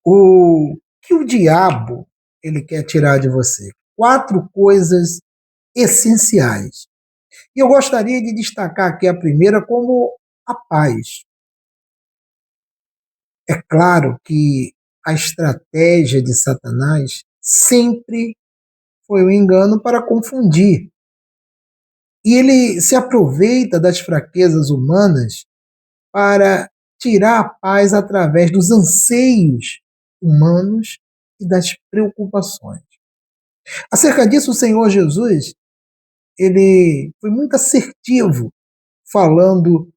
O que o diabo ele quer tirar de você? Quatro coisas essenciais. E eu gostaria de destacar aqui a primeira como a paz. É claro que a estratégia de Satanás sempre foi o engano para confundir. E ele se aproveita das fraquezas humanas para tirar a paz através dos anseios humanos e das preocupações. Acerca disso, o Senhor Jesus, ele foi muito assertivo falando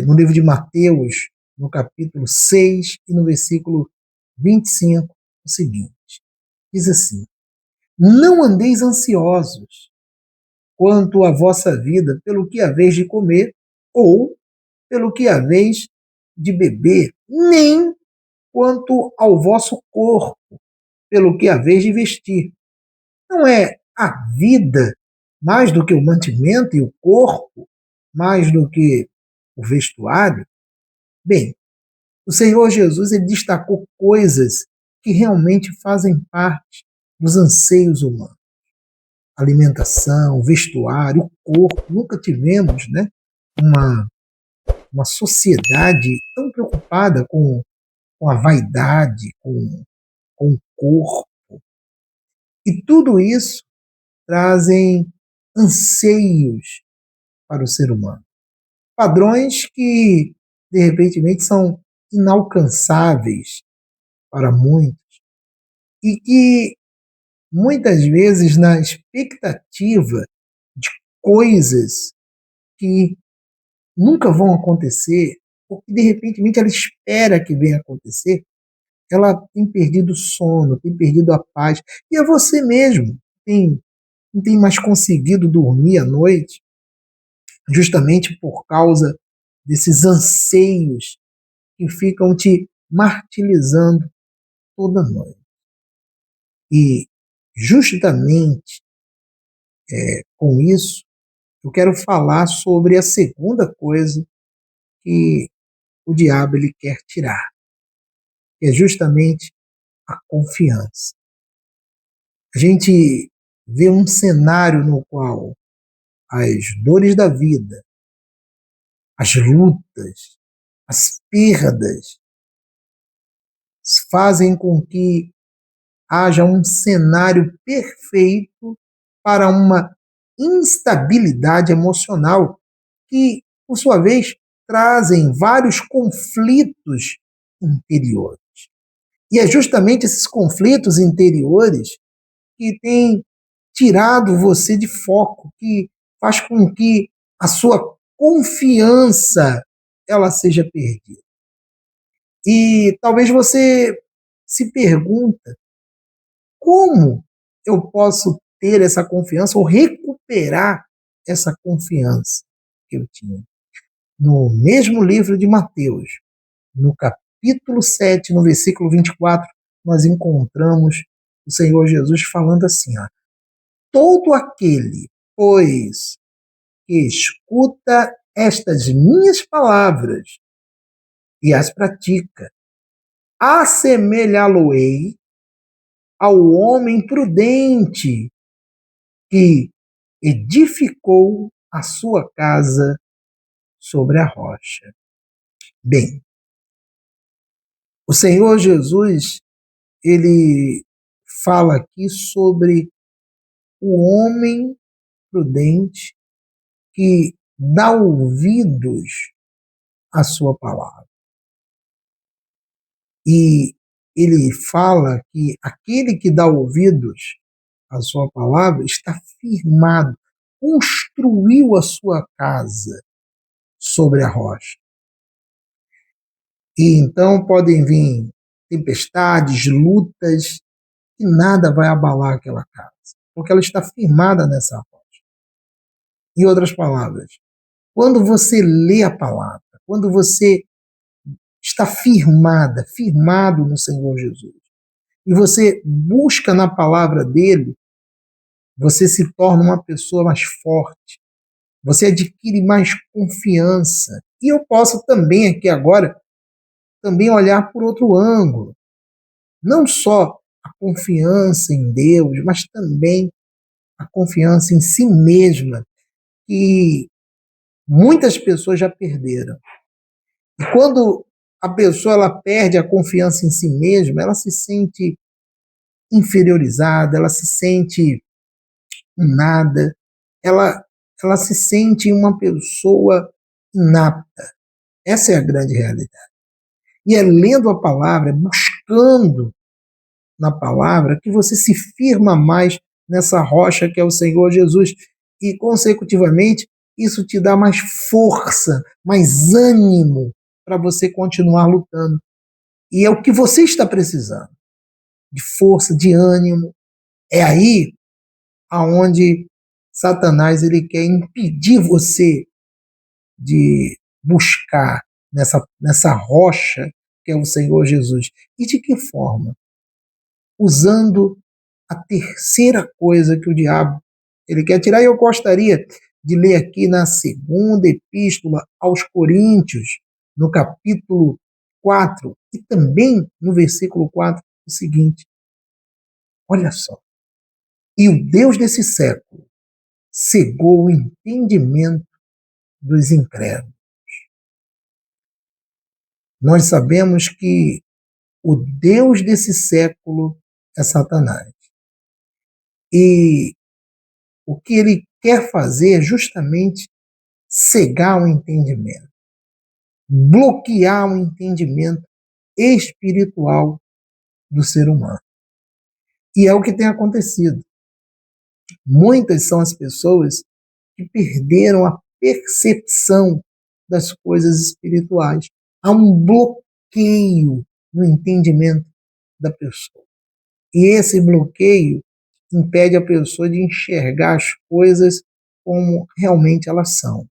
no livro de Mateus, no capítulo 6 e no versículo 25, o seguinte: diz assim: Não andeis ansiosos quanto à vossa vida, pelo que haveis de comer, ou pelo que haveis de beber, nem quanto ao vosso corpo, pelo que haveis de vestir. Não é a vida mais do que o mantimento e o corpo mais do que o vestuário? Bem, o Senhor Jesus ele destacou coisas que realmente fazem parte dos anseios humanos. Alimentação, vestuário, o corpo. Nunca tivemos, né, uma, uma sociedade tão preocupada com a vaidade, com o corpo. E tudo isso trazem anseios para o ser humano. Padrões que, de repente, são inalcançáveis para muitos e que, muitas vezes, na expectativa de coisas que nunca vão acontecer, ou que, de repente, ela espera que venha acontecer, ela tem perdido o sono, tem perdido a paz. E é você mesmo, não tem mais conseguido dormir à noite, justamente por causa desses anseios que ficam te martirizando toda noite. E justamente com isso, eu quero falar sobre a segunda coisa que o diabo ele quer tirar, que é justamente a confiança. A gente vê um cenário no qual as dores da vida, as lutas, as perdas fazem com que haja um cenário perfeito para uma instabilidade emocional que, por sua vez, trazem vários conflitos interiores. E é justamente esses conflitos interiores que têm tirado você de foco, que faz com que a sua confiança ela seja perdida. E talvez você se pergunta como eu posso ter essa confiança ou recuperar essa confiança que eu tinha. No mesmo livro de Mateus, no capítulo 7, no versículo 24, nós encontramos o Senhor Jesus falando assim: ó, todo aquele, pois, que escuta estas minhas palavras e as pratica, assemelhá-lo-ei ao homem prudente que edificou a sua casa sobre a rocha. Bem, o Senhor Jesus, ele fala aqui sobre o homem prudente que dá ouvidos à sua palavra. E ele fala que aquele que dá ouvidos à sua palavra está firmado, construiu a sua casa sobre a rocha. E então podem vir tempestades, lutas, e nada vai abalar aquela casa, porque ela está firmada nessa rocha. Em outras palavras, quando você lê a palavra, quando você está firmado no Senhor Jesus, e você busca na palavra dele, você se torna uma pessoa mais forte, você adquire mais confiança. E eu posso também aqui agora também olhar por outro ângulo. não só a confiança em Deus, mas também a confiança em si mesma, que muitas pessoas já perderam. E quando a pessoa ela perde a confiança em si mesma, ela se sente inferiorizada, ela se sente um nada, ela, ela se sente uma pessoa inapta. Essa é a grande realidade. E é lendo a palavra, é buscando na palavra, que você se firma mais nessa rocha que é o Senhor Jesus. E, consecutivamente, isso te dá mais força, mais ânimo para você continuar lutando. E é o que você está precisando, de força, de ânimo. É aí aonde Satanás ele quer impedir você de buscar nessa rocha que é o Senhor Jesus. E de que forma? Usando a terceira coisa que o diabo ele quer tirar. E eu gostaria de ler aqui na segunda epístola aos Coríntios, no capítulo 4 e também no versículo 4, o seguinte: olha só. E o Deus desse século cegou o entendimento dos incrédulos. Nós sabemos que o Deus desse século é Satanás. E o que ele quer fazer é justamente cegar o entendimento, bloquear o entendimento espiritual do ser humano. E é o que tem acontecido. Muitas são as pessoas que perderam a percepção das coisas espirituais. Há um bloqueio no entendimento da pessoa. E esse bloqueio impede a pessoa de enxergar as coisas como realmente elas são.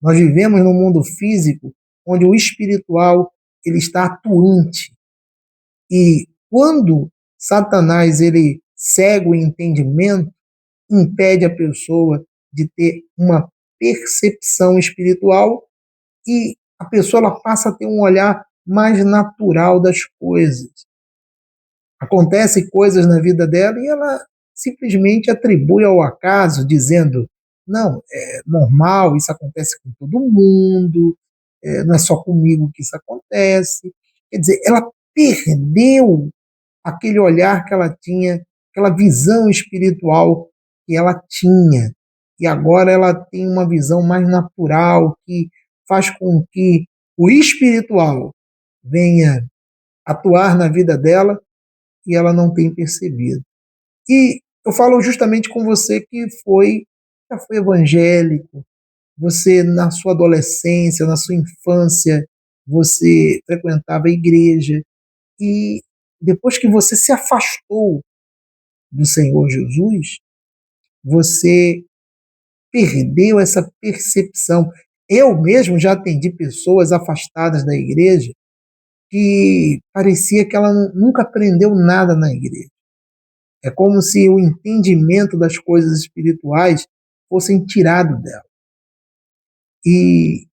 Nós vivemos num mundo físico onde o espiritual ele está atuante. E quando Satanás ele cega o entendimento, impede a pessoa de ter uma percepção espiritual e a pessoa ela passa a ter um olhar mais natural das coisas. Acontecem coisas na vida dela e ela simplesmente atribui ao acaso, dizendo: não, é normal, isso acontece com todo mundo, não é só comigo que isso acontece. Quer dizer, ela perdeu aquele olhar que ela tinha, aquela visão espiritual que ela tinha. E agora ela tem uma visão mais natural, que faz com que o espiritual venha atuar na vida dela e ela não tem percebido. E eu falo justamente com você que já foi evangélico, você na sua adolescência, na sua infância, você frequentava a igreja e depois que você se afastou do Senhor Jesus, você perdeu essa percepção. Eu mesmo já atendi pessoas afastadas da igreja que parecia que ela nunca aprendeu nada na igreja. É como se o entendimento das coisas espirituais fossem tirado dela. E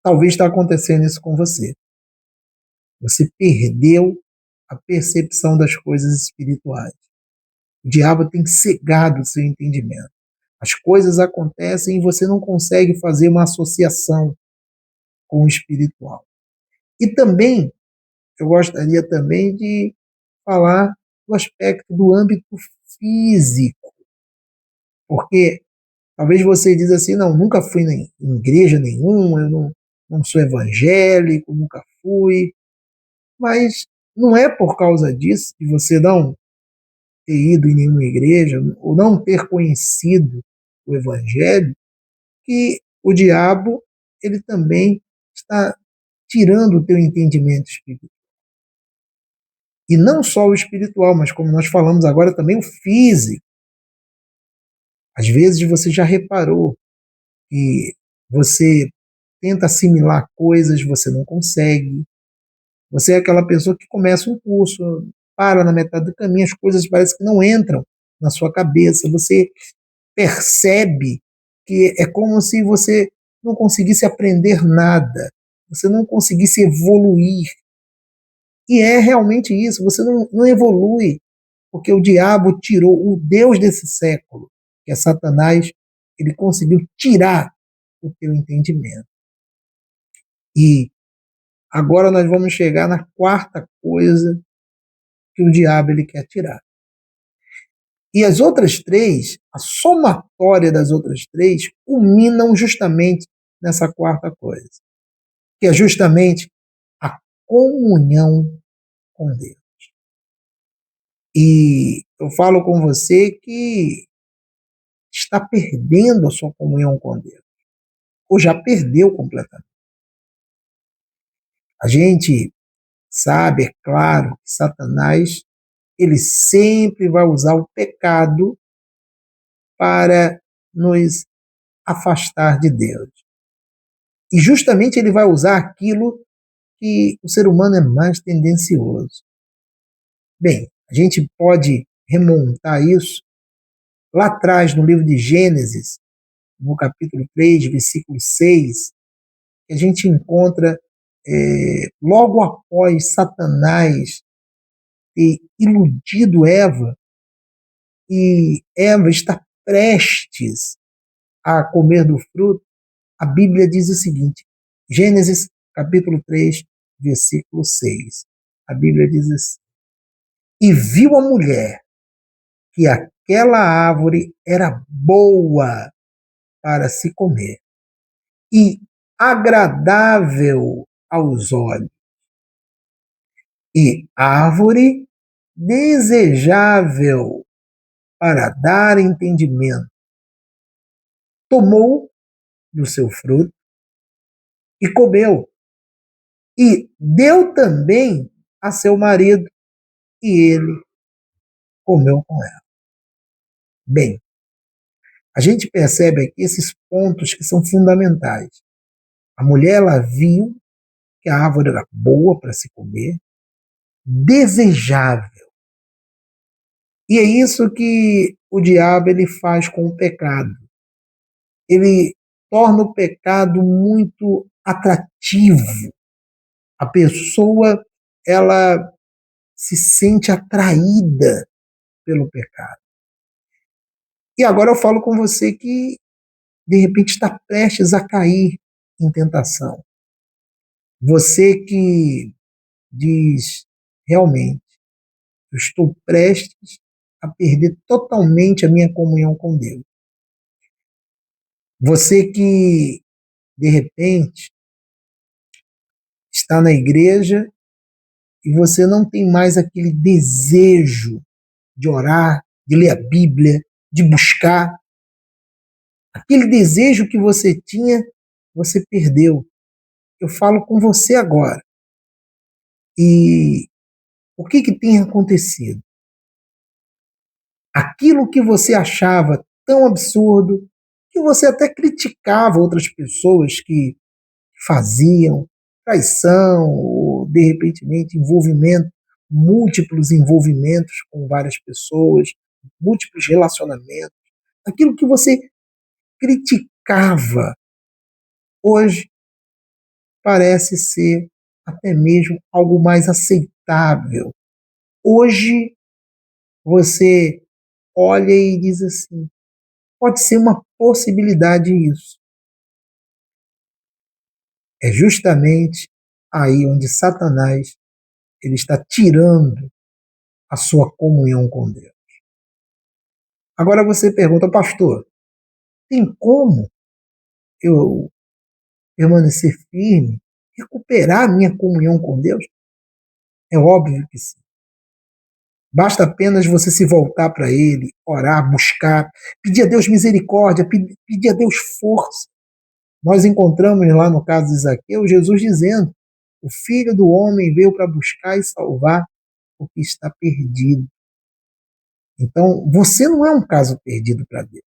talvez está acontecendo isso com você. Você perdeu a percepção das coisas espirituais. O diabo tem cegado o seu entendimento. As coisas acontecem e você não consegue fazer uma associação com o espiritual. E também, eu gostaria também de falar do aspecto do âmbito físico, porque talvez você diz assim, não, nunca fui em igreja nenhuma, eu não sou evangélico, nunca fui, mas não é por causa disso que você não ter ido em nenhuma igreja ou não ter conhecido o evangelho que o diabo ele também está tirando o teu entendimento espiritual. E não só o espiritual, mas como nós falamos agora também o físico. Às vezes você já reparou que você tenta assimilar coisas, você não consegue. Você é aquela pessoa que começa um curso, para na metade do caminho, as coisas parecem que não entram na sua cabeça. Você percebe que é como se você não conseguisse aprender nada, você não conseguisse evoluir. E é realmente isso, você não evolui, porque o diabo tirou o Deus desse século, que é Satanás, ele conseguiu tirar o teu entendimento. E agora nós vamos chegar na quarta coisa que o diabo ele quer tirar. E as outras três, a somatória das outras três, culminam justamente nessa quarta coisa, que é justamente a comunhão com Deus. E eu falo com você que está perdendo a sua comunhão com Deus, ou já perdeu completamente. A gente sabe, é claro, que Satanás ele sempre vai usar o pecado para nos afastar de Deus. E justamente ele vai usar aquilo que o ser humano é mais tendencioso. Bem, a gente pode remontar isso lá atrás no livro de Gênesis, no capítulo 3, versículo 6, que a gente encontra logo após Satanás ter iludido Eva, e Eva está prestes a comer do fruto, a Bíblia diz o seguinte, Gênesis capítulo 3, versículo 6. A Bíblia diz assim, e viu a mulher que aquela árvore era boa para se comer e agradável aos olhos, e árvore desejável para dar entendimento. Tomou do seu fruto e comeu, e deu também a seu marido, e ele comeu com ela. Bem, a gente percebe aqui esses pontos que são fundamentais. A mulher ela viu que a árvore era boa para se comer, desejável. E é isso que o diabo ele faz com o pecado. Ele torna o pecado muito atrativo. A pessoa ela se sente atraída pelo pecado. E agora eu falo com você que de repente está prestes a cair em tentação. Você que diz realmente, eu estou prestes a perder totalmente a minha comunhão com Deus. Você que de repente está na igreja e você não tem mais aquele desejo de orar, de ler a Bíblia, de buscar. Aquele desejo que você tinha, você perdeu. Eu falo com você agora. E o que tem acontecido? Aquilo que você achava tão absurdo, que você até criticava outras pessoas que faziam, traição, ou de repente envolvimento, múltiplos envolvimentos com várias pessoas, múltiplos relacionamentos, aquilo que você criticava, hoje parece ser até mesmo algo mais aceitável. Hoje você olha e diz assim, pode ser uma possibilidade isso. É justamente aí onde Satanás ele está tirando a sua comunhão com Deus. Agora você pergunta, pastor, tem como eu permanecer firme, recuperar a minha comunhão com Deus? É óbvio que sim. Basta apenas você se voltar para Ele, orar, buscar, pedir a Deus misericórdia, pedir a Deus força. Nós encontramos lá no caso de Zaqueu, Jesus dizendo, o Filho do Homem veio para buscar e salvar o que está perdido. Então, você não é um caso perdido para Deus.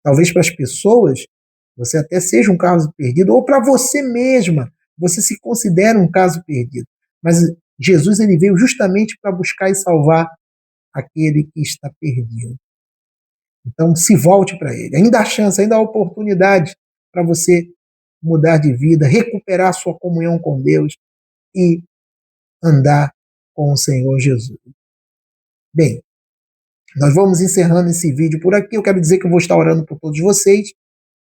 Talvez para as pessoas, você até seja um caso perdido, ou para você mesma, você se considera um caso perdido. Mas Jesus ele veio justamente para buscar e salvar aquele que está perdido. Então, se volte para Ele. Ainda há chance, ainda há oportunidade para você mudar de vida, recuperar sua comunhão com Deus e andar com o Senhor Jesus. Bem, nós vamos encerrando esse vídeo por aqui. Eu quero dizer que eu vou estar orando por todos vocês,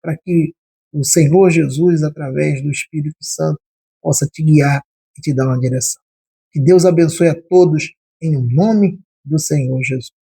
para que o Senhor Jesus, através do Espírito Santo, possa te guiar e te dar uma direção. Que Deus abençoe a todos em nome do Senhor Jesus.